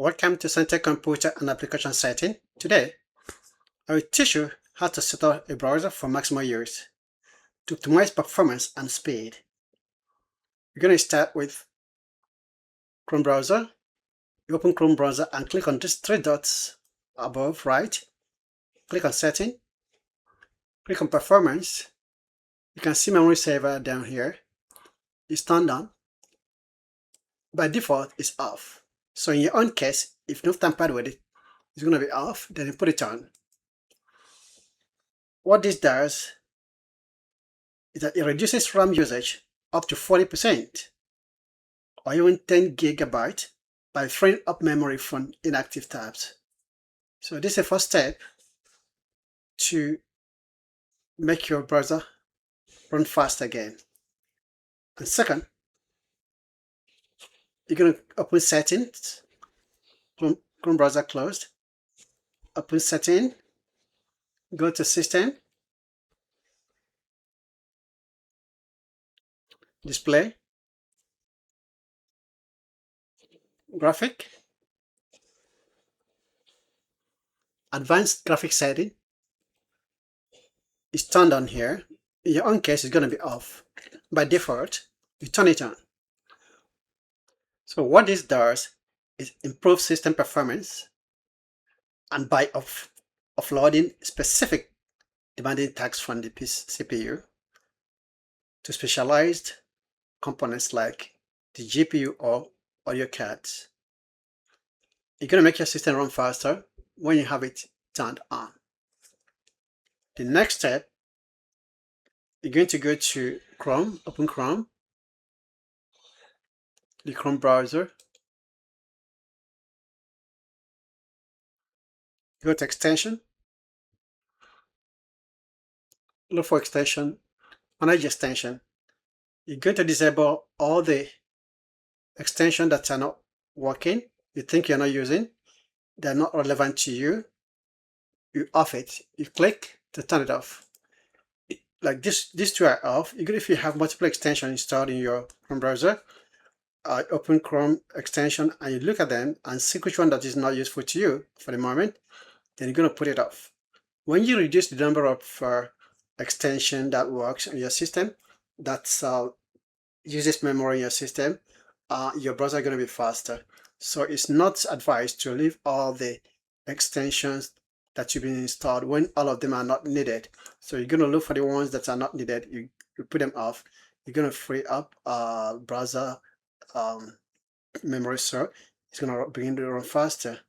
Welcome to Center Computer and Application Setting. Today, I will teach you how to set up a browser for maximum use to optimize performance and speed. You're going to start with Chrome browser. You open Chrome browser and click on these three dots above right. Click on Setting. Click on Performance. You can see Memory Saver down here. It's turned on. By default, it's off. So in your own case, if you've tampered with it, it's going to be off. Then you put it on. What this does is that it reduces RAM usage up to 40% or even 10 GB by freeing up memory from inactive tabs. So this is the first step to make your browser run fast again. And second, you're going to open Settings, Chrome browser closed, open Setting, go to System, Display, Graphic, Advanced Graphic Setting is turned on here. In your own case, it's going to be off. By default, you turn it on. So what this does is improve system performance and by offloading specific demanding tasks from the CPU to specialized components like the GPU or audio cards. You're going to make your system run faster when you have it turned on. The next step, you're going to go to Chrome, open Chrome, the Chrome browser, go to Extension, look for extension, manage extension. You're going to disable all the extensions that are not working, you think you're not using, they're not relevant to you. You off it, you click to turn it off. Like these two are off. Even if you have multiple extensions installed in your Chrome browser, open Chrome extension and you look at them and see which one that is not useful to you for the moment, then you're going to put it off. When you reduce the number of extension that works on your system, that uses memory in your system, your browser is going to be faster. So it's not advised to leave all the extensions that you've been installed when all of them are not needed. So you're going to look for the ones that are not needed, you put them off. You're going to free up browser memory, so it's going to begin to run faster.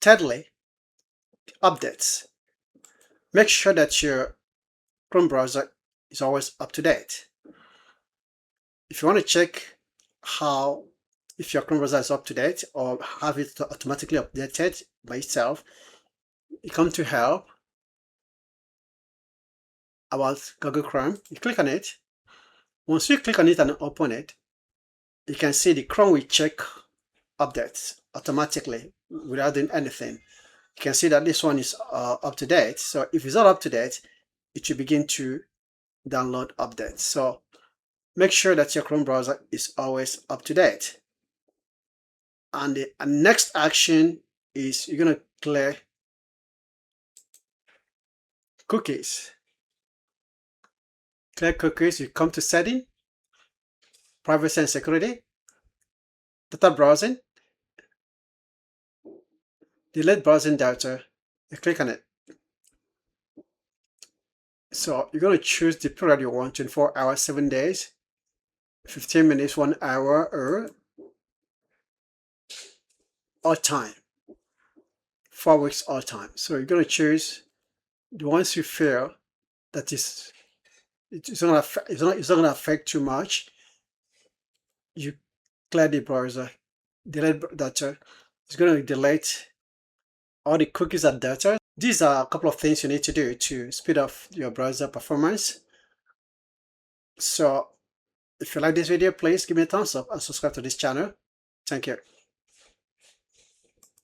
Thirdly, updates. Make sure that your Chrome browser is always up to date. If you want to check if your Chrome browser is up to date or have it automatically updated by itself, you come to Help, about Google Chrome, you click on it. Once you click on it and open it, you can see the Chrome will check updates automatically without doing anything. You can see that this one is up to date. So if it's not up to date, it will begin to download updates. So make sure that your Chrome browser is always up to date. And the next action is you're going to clear cookies. Clear cookies, you come to Setting, Privacy and Security, Data Browsing, Delete Browsing Data, you click on it. So you're going to choose the period you want, 24 hours, 7 days, 15 minutes, 1 hour, or all time, 4 weeks, all time. So you're going to choose the ones you feel that it's not going to affect too much. You clear the browser, delete data. It's going to delete all the cookies and data. These are a couple of things you need to do to speed up your browser performance. So if you like this video, please give me a thumbs up and subscribe to this channel. Thank you.